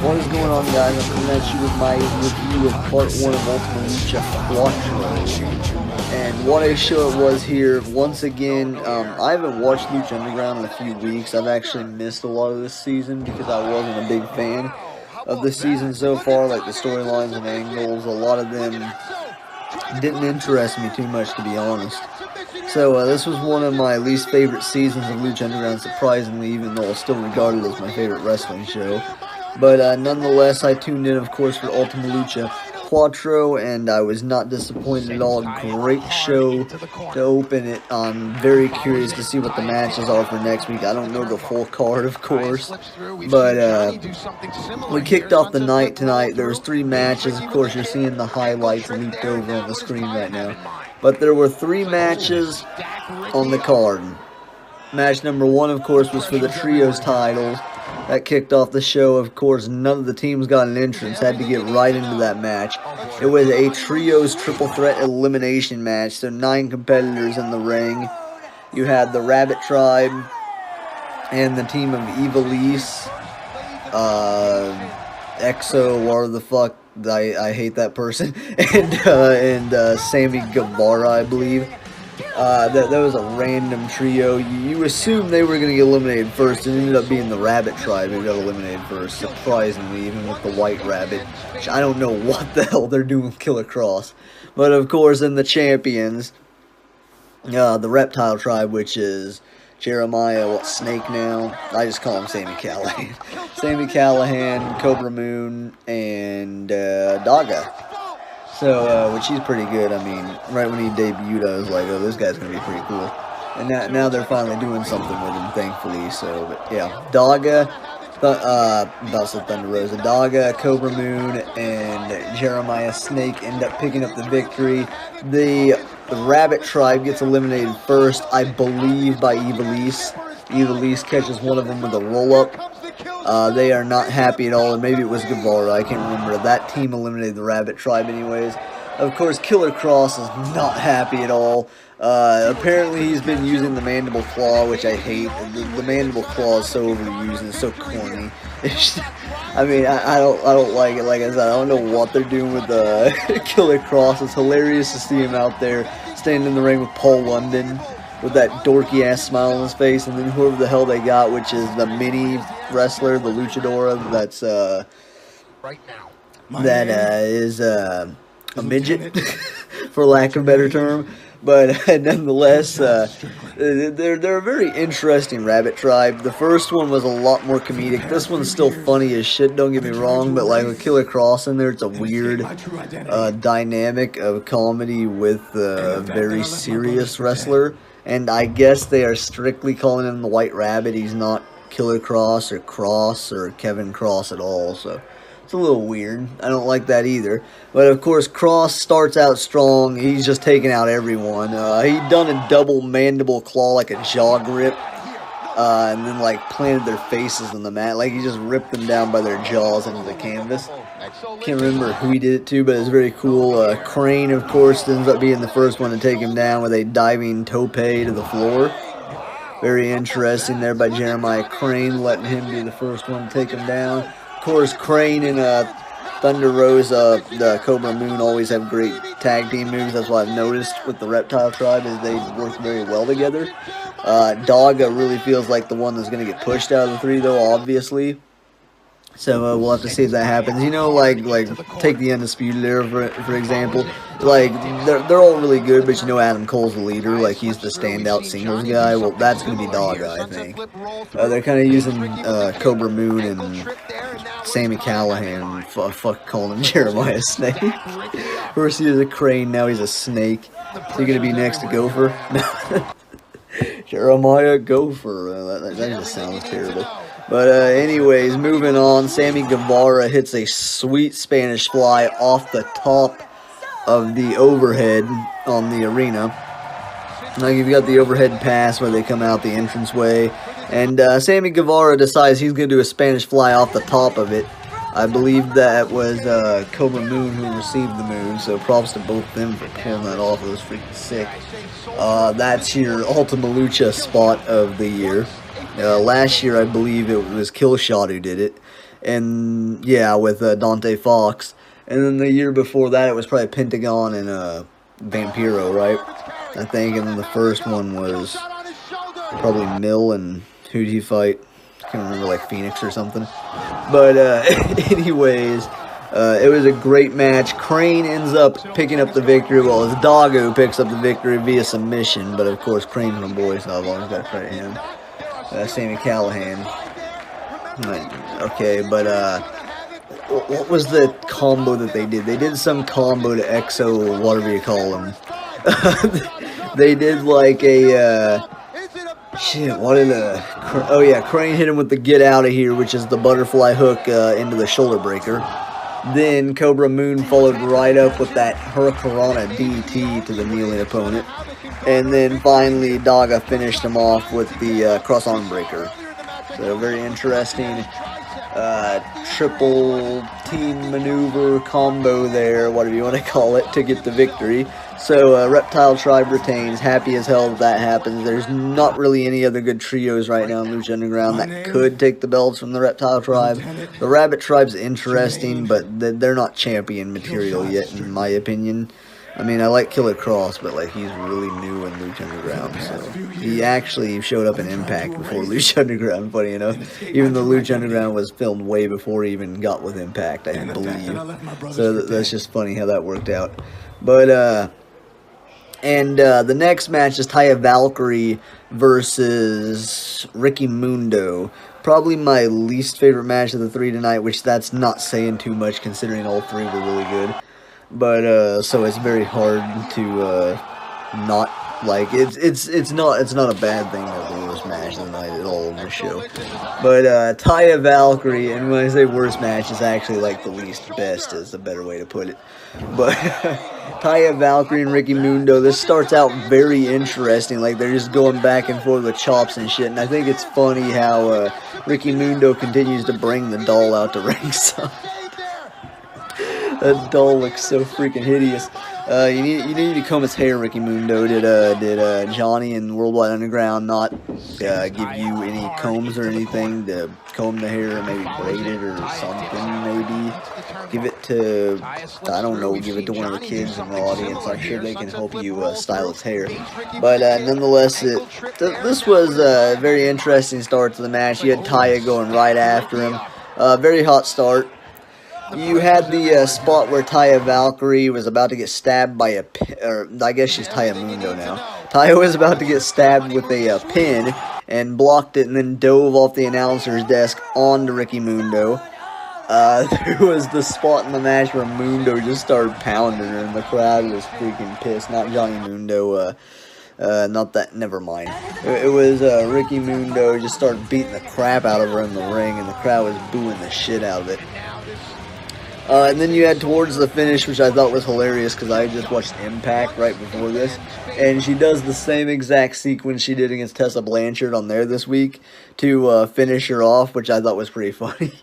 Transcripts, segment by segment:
What is going on, guys? I'm coming at you with my review of part 1 of Ultima Lucha Cuatro. And what a show it was here. Once again, I haven't watched Lucha Underground in a few weeks. I've actually missed a lot of this season because I wasn't a big fan of the season so far. Like the storylines and angles, a lot of them didn't interest me too much, to be honest. So this was one of my least favorite seasons of Lucha Underground, surprisingly, even though it's still regarded as my favorite wrestling show. But nonetheless, I tuned in, of course, for Ultima Lucha Cuatro, and I was not disappointed at all. Great show to open it. I'm very curious to see what the matches are for next week. I don't know the full card, of course, but we kicked off the night tonight. There was 3 matches. Of course, you're seeing the highlights leaped over on the screen right now. But there were 3 matches on the card. Match number 1, of course, was for the Trios titles. That kicked off the show. Of course, none of the teams got an entrance. Had to get right into that match. It was a Trios triple threat elimination match. So 9 competitors in the ring. You had the Rabbit Tribe and the team of Evilise, Exo, whatever the fuck. I hate that person. and Sammy Guevara, I believe. That was a random trio. You assumed they were going to get eliminated first. It ended up being the Rabbit Tribe who got eliminated first, surprisingly, even with the White Rabbit, which I don't know what the hell they're doing with Killer Cross. But, of course, in the champions, the Reptile Tribe, which is Jeremiah, Snake now? I just call him Sammy Callahan. Sammy Callahan, Cobra Moon, and Daga. So, which he's pretty good. I mean, right when he debuted, I was like, oh, this guy's going to be pretty cool. And now they're finally doing something with him, thankfully. So, but yeah, Daga, Thunder Rosa, Daga, Cobra Moon, and Jeremiah Snake end up picking up the victory. The Rabbit Tribe gets eliminated first, I believe, by Evilise. Evilise catches one of them with a roll-up. They are not happy at all, or maybe it was Guevara, I can't remember. That team eliminated the Rabbit Tribe anyways. Of course, Killer Cross is not happy at all. Apparently he's been using the Mandible Claw, which I hate. The Mandible Claw is so overused and so corny. I mean, I don't like it. Like I said, I don't know what they're doing with Killer Cross. It's hilarious to see him out there standing in the ring with Paul London with that dorky ass smile on his face, and then whoever the hell they got, which is the mini wrestler, the luchadora, that's is a midget, for lack of a better term. But nonetheless, they're a very interesting Rabbit Tribe. The first one was a lot more comedic. This one's still funny as shit, don't get me wrong, but like with Killer Cross in there, it's a weird dynamic of comedy with a very serious wrestler. And I guess they are strictly calling him the White Rabbit. He's not Killer Cross or Kevin Cross at all, so it's a little weird. I don't like that either. But of course, Cross starts out strong. He's just taking out everyone. He done a double mandible claw, like a jaw grip, and then like planted their faces on the mat. Like he just ripped them down by their jaws into the canvas. Can't remember who he did it to, but it's very cool. Crane, of course, ends up being the first one to take him down with a diving tope to the floor. Very interesting there by Jeremiah Crane, letting him be the first one to take him down. Of course, Crane and Thunder Rosa, the Cobra Moon, always have great tag team moves. That's what I've noticed with the Reptile Tribe, is they work very well together. Daga really feels like the one that's going to get pushed out of the 3, though, obviously. So we'll have to see if that happens. You know, like take the Undisputed Era for example. Like they're all really good, but you know Adam Cole's the leader. Like he's the standout singles guy. Well, that's gonna be Daga, I think. They're kind of using Cobra Moon and Sammy Callahan. Fuck calling him Jeremiah Snake. First he was a Crane, now he's a Snake. Is he gonna be next to Gopher? Jeremiah Gopher. That just sounds terrible. But anyways, moving on, Sammy Guevara hits a sweet Spanish fly off the top of the overhead on the arena. Like you've got the overhead pass where they come out the entranceway, and Sammy Guevara decides he's going to do a Spanish fly off the top of it. I believe that was Cobra Moon who received the move, so props to both of them for pulling that off. It was freaking sick. That's your Ultima Lucha spot of the year. Last year, I believe it was Killshot who did it. and yeah, with Dante Fox. And then the year before that, it was probably Pentagon and Vampiro, right? I think. And then the first one was probably Mill, and who'd he fight? I can't remember, like Phoenix or something. But anyways, it was a great match. Crane ends up picking up the victory, while his Doggo picks up the victory via submission. But of course, Crane's my boy, so I've always got to credit him. Sami Callihan. Okay, but what was the combo that they did? They did some combo to EXO, whatever you call them. They did like a shit. What did oh yeah, Crane hit him with the get out of here, which is the butterfly hook into the shoulder breaker. Then Cobra Moon followed right up with that Hurricanrana DT to the kneeling opponent. And then finally, Daga finished him off with the cross arm breaker. So very interesting triple team maneuver combo there, whatever you want to call it, to get the victory. So Reptile Tribe retains. Happy as hell that happens. There's not really any other good trios right now in Lucha Underground that could take the belts from the Reptile Tribe. The Rabbit Tribe's interesting, but they're not champion material yet, in my opinion. I mean, I like Killer Cross, but like he's really new in Lucha Underground, so he actually showed up in Impact before Lucha Underground, funny enough. Even though Lucha Underground was filmed way before he even got with Impact, I believe. So that's just funny how that worked out. But the next match is Taya Valkyrie versus Ricky Mundo. Probably my least favorite match of the three tonight, which that's not saying too much considering all three were really good. But so it's very hard to not like it's not a bad thing to the worst match of the night at all on the show. But Taya Valkyrie, and when I say worst match, it's actually like the least best is a better way to put it. But Taya Valkyrie and Ricky Mundo, this starts out very interesting. Like they're just going back and forth with chops and shit. And I think it's funny how Ricky Mundo continues to bring the doll out to ringside. That doll looks so freaking hideous. You need to comb his hair, Ricky Mundo. Did Johnny and Worldwide Underground not give you any combs or anything to comb the hair, maybe braid it or something? Maybe give it to, I don't know, give it to one of the kids in the audience. I'm sure they can help you style its hair. But nonetheless, this was a very interesting start to the match. You had Taya going right after him. Very hot start. You had the spot where Taya Valkyrie was about to get stabbed by a pin, or I guess she's Taya Mundo now. Taya was about to get stabbed with a pin and blocked it and then dove off the announcer's desk onto Ricky Mundo. There was the spot in the match where Mundo just started pounding her and the crowd was freaking pissed. Not Johnny Mundo, not that, never mind. It was Ricky Mundo just started beating the crap out of her in the ring and the crowd was booing the shit out of it. And then you had towards the finish, which I thought was hilarious because I just watched Impact right before this. And she does the same exact sequence she did against Tessa Blanchard on there this week to finish her off, which I thought was pretty funny.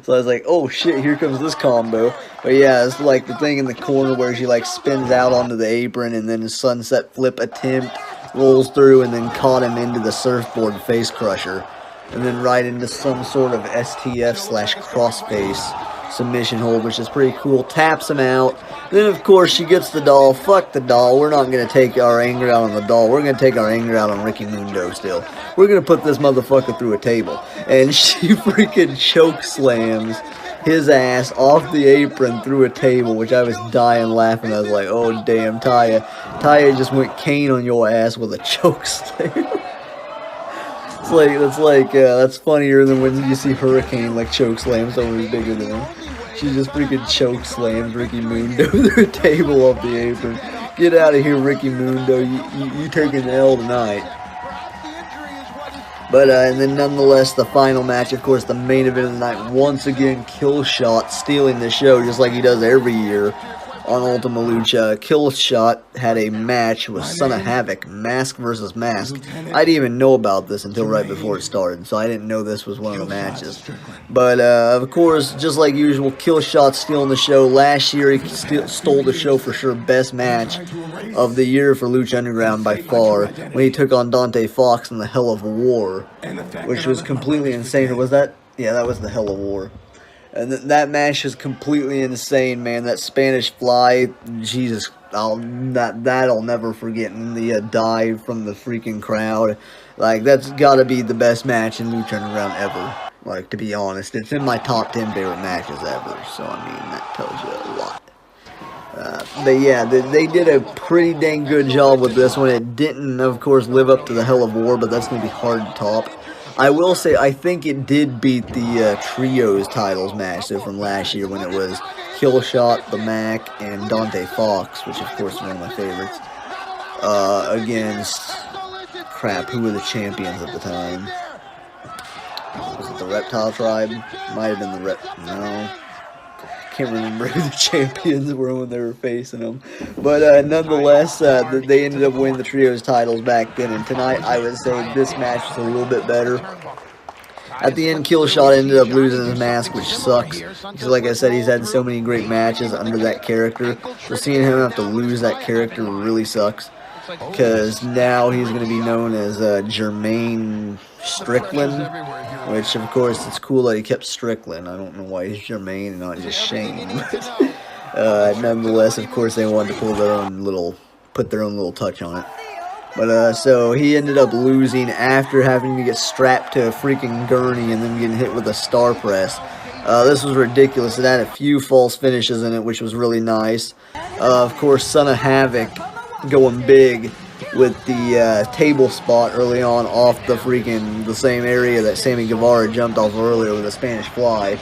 So I was like, oh shit, here comes this combo. But yeah, it's like the thing in the corner where she like spins out onto the apron and then a sunset flip attempt rolls through and then caught him into the surfboard face crusher. And then right into some sort of STF/crossface submission hold, which is pretty cool. Taps him out. Then, of course, she gets the doll. Fuck the doll. We're not going to take our anger out on the doll. We're going to take our anger out on Ricky Mundo still. We're going to put this motherfucker through a table. And she freaking choke slams his ass off the apron through a table, which I was dying laughing. I was like, oh, damn, Taya. Taya just went Kane on your ass with a choke slam. That's funnier than when you see Hurricane like choke slam someone bigger than him. She just freaking choke slammed Ricky Mundo through a table off the apron. Get out of here, Ricky Mundo. You taking the L tonight. But and then nonetheless, the final match, of course, the main event of the night. Once again, Killshot stealing the show just like he does every year on Ultima Lucha. Killshot had a match with Son of Havoc, Mask versus Mask. I didn't even know about this until right before it started, so I didn't know this was one of the matches. But, of course, just like usual, Killshot stealing the show. Last year, he stole the show for sure. Best match of the year for Lucha Underground by far, when he took on Dante Fox in the Hell of a War, which was completely insane. Was that Yeah, that was the Hell of War. And that match is completely insane, man. That Spanish Fly, Jesus, that'll never forget. And the dive from the freaking crowd, like that's got to be the best match in Lucha Underground ever. Like, to be honest, it's in my top 10 favorite matches ever. So I mean, that tells you a lot. But yeah, they did a pretty dang good job with this one. It didn't, of course, live up to the Hell of War, but that's going to be hard to top. I will say, I think it did beat the Trios titles match from last year when it was Killshot, the Mac, and Dante Fox, which of course is one of my favorites, against, crap, who were the champions at the time? Was it the Reptile Tribe? Might have been the no. Can't remember who the champions were when they were facing them, but nonetheless, they ended up winning the Trios titles back then, and tonight I would say this match was a little bit better. At the end, Killshot ended up losing his mask, which sucks, because like I said, he's had so many great matches under that character, so seeing him have to lose that character really sucks, because now he's going to be known as Jermaine Strickland, which of course it's cool that he kept Strickland. I don't know why he's Jermaine and not just Shane, but nonetheless, of course they wanted to put their own little touch on it. But so he ended up losing after having to get strapped to a freaking gurney and then getting hit with a star press. This was ridiculous. It had a few false finishes in it, which was really nice. Of course, Son of Havoc going big with the table spot early on off the same area that Sammy Guevara jumped off earlier with a Spanish Fly.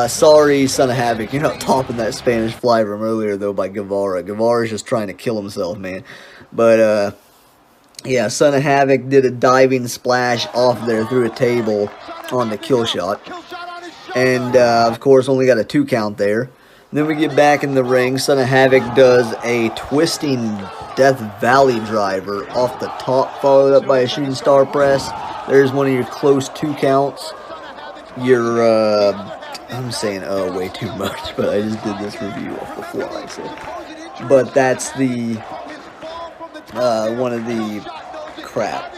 Sorry, Son of Havoc, you're not topping that Spanish Fly from earlier, though, by Guevara. Guevara's just trying to kill himself, man. But, yeah, Son of Havoc did a diving splash off there through a table onto Killshot. And, of course, only got a 2 count there. Then we get back in the ring. Son of Havoc does a twisting Death Valley driver off the top, followed up by a shooting star press. There's one of your close 2 counts. Your, I'm saying way too much, but I just did this review off the fly. So. But that's the, one of the, crap.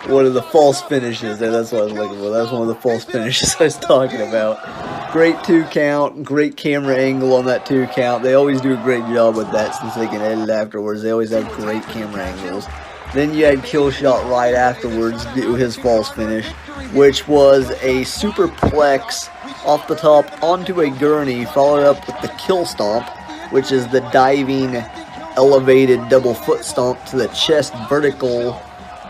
One of the false finishes there. That's what I was looking for. That's one of the false finishes I was talking about. Great 2 count. Great camera angle on that 2 count. They always do a great job with that since they can edit afterwards. They always have great camera angles. Then you had Killshot right afterwards do his false finish, which was a superplex off the top onto a gurney, followed up with the kill stomp, which is the diving elevated double foot stomp to the chest vertical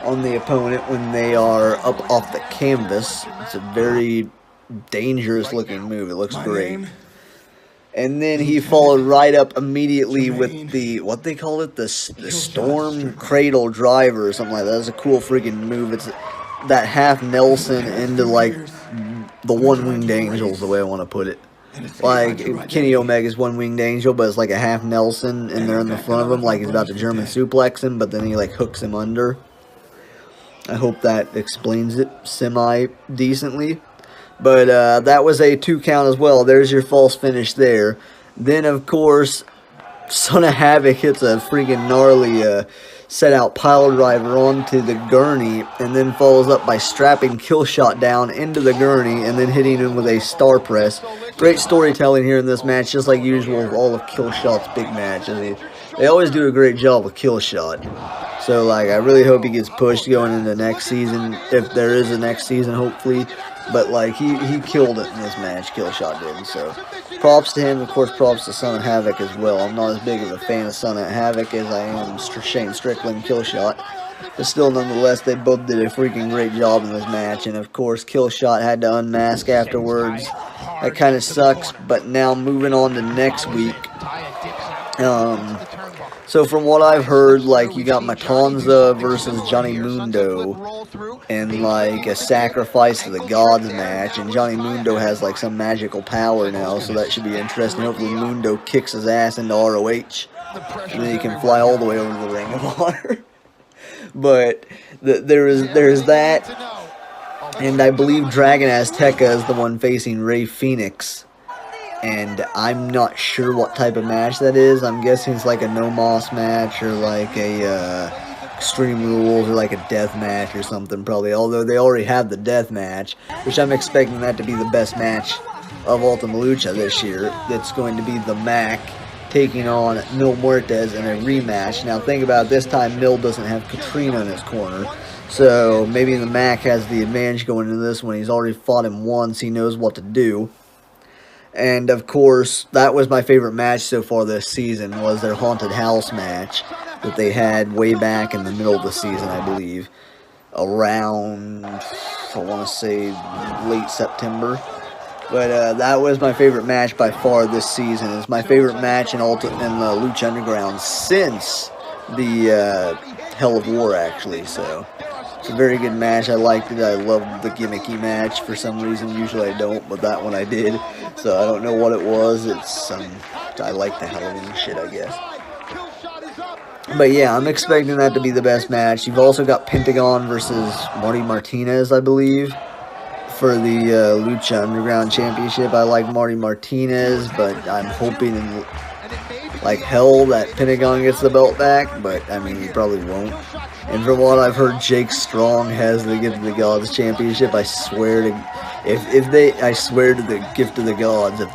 on the opponent when they are up off the canvas. It's a very dangerous looking move. It looks great. And then he followed right up immediately with the, what they call it, the Storm Cradle Driver or something like that. That's a cool freaking move. It's that half Nelson into like the one-winged angel is the way I want to put it. Like Kenny Omega's one-winged angel, but it's like a half Nelson and they're in the front of him like he's about to German suplex him, but then he like hooks him under. I hope that explains it semi-decently. But that was a 2 count as well. There's your false finish there. Then, of course, Son of Havoc hits a freaking gnarly set-out pile driver onto the gurney, and then follows up by strapping Killshot down into the gurney, and then hitting him with a star press. Great storytelling here in this match, just like usual with all of Killshot's big matches. They always do a great job with Killshot. So, like, I really hope he gets pushed going into next season, if there is a next season, hopefully. But, like, he killed it in this match, Killshot did. So, props to him. Of course, props to Son of Havoc as well. I'm not as big of a fan of Son of Havoc as I am Shane Strickland Killshot. But still, nonetheless, they both did a freaking great job in this match. And, of course, Killshot had to unmask afterwards. That kind of sucks. But now, moving on to next week. So from what I've heard, like, you got Matanza versus Johnny Mundo in, like, a sacrifice to the gods match, and Johnny Mundo has, like, some magical power now, so that should be interesting. Hopefully Mundo kicks his ass into ROH, and then he can fly all the way over to the Ring of Honor. But there's that, and I believe Dragon Azteca is the one facing Rey Fenix. And I'm not sure what type of match that is. I'm guessing it's like a no moss match or like a Extreme Rules or like a death match or something probably, although they already have the death match, which I'm expecting that to be the best match of Ultima Lucha this year. That's going to be the Mac taking on Mil Muertes in a rematch. Now think about it, this time Mil doesn't have Katrina in his corner, so maybe the Mac has the advantage going into this one. He's already fought him once, he knows what to do. And of course, that was my favorite match so far this season, was their Haunted House match that they had way back in the middle of the season, I believe. Around, I want to say, late September. But that was my favorite match by far this season. It's my favorite match in Lucha Underground since the Hell of War, actually. So it's a very good match. I liked it. I loved the gimmicky match for some reason. Usually I don't, but that one I did. So I don't know what it was. It's I like the Halloween shit, I guess. But yeah, I'm expecting that to be the best match. You've also got Pentagon versus Marty Martinez, I believe, for the Lucha Underground Championship. I like Marty Martinez, but I'm hoping in like hell that Pentagon gets the belt back, but I mean, he probably won't. And from what I've heard, Jake Strong has the Gift of the Gods Championship. I swear to, I swear to the Gift of the Gods, if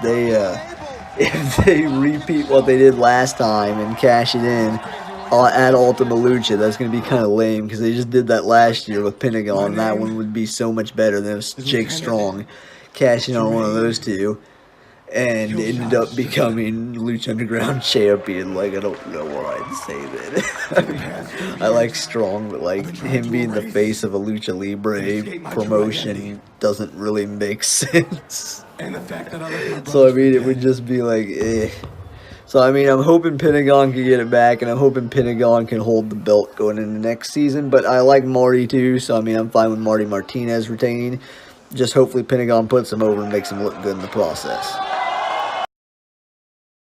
they repeat what they did last time and cash it in at Ultima Lucha, that's going to be kind of lame, because they just did that last year with Pentagon, and that one would be so much better than if Jake Strong cashing on one of those two and ended up becoming Lucha Underground champion. Like, I don't know why I'd say that. I like Strong, but like him being the face of a Lucha Libre promotion doesn't really make sense. So I mean, it would just be like, eh. So I mean, I'm hoping Pentagon can get it back, and I'm hoping Pentagon can hold the belt going into next season. But I like Marty too, so I mean, I'm fine with Marty Martinez retaining. Just hopefully Pentagon puts him over and makes him look good in the process.